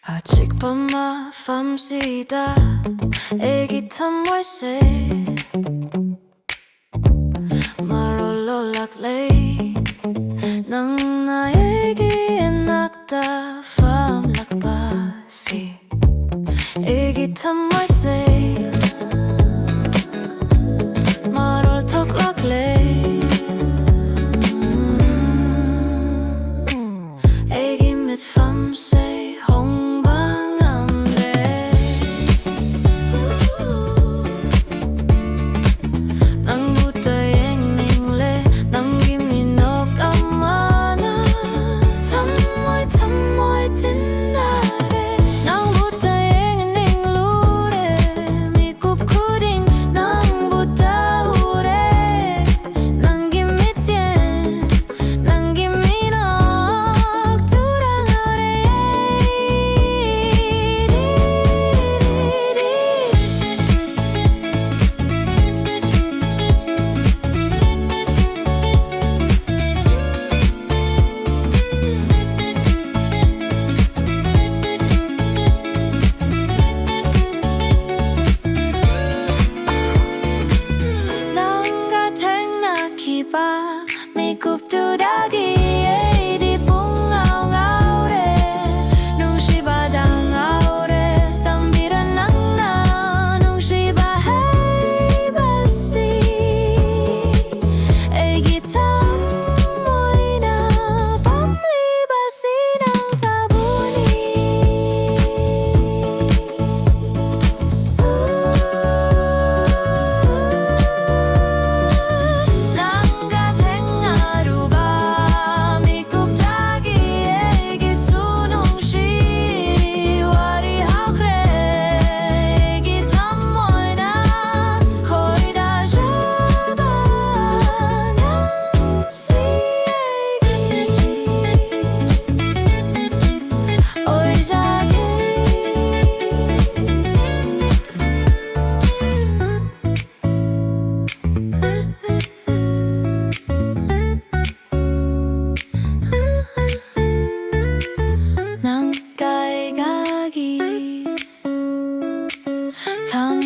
아직 밤마 famsida 애기 탐월세 말올로 락레이 낭 나에게 낙다 fam lakbasi 애기 탐월세 말올 톡 락레이 애기 mit famse 홍방 안돼 낭부터 앵닝래 남김이 너까마나 탐모이 틴나래 낭부터 앵닝루래 미굽쿠딩 낭부터 우래 남김이 띠엔 남김이 넉 두랑아래 Nangga thang kiba mi kup tu dagi di pungau ngau re nung shiba dang ngau re tambira nang na nung shiba hai basi egi tam moi na pam li basi nang tabuni Nangga tengharuba mikup dagi egi sunung shi wari hakre egi tamoy na khoi da jaba nang si egi oi jage 난 가이 가기 탐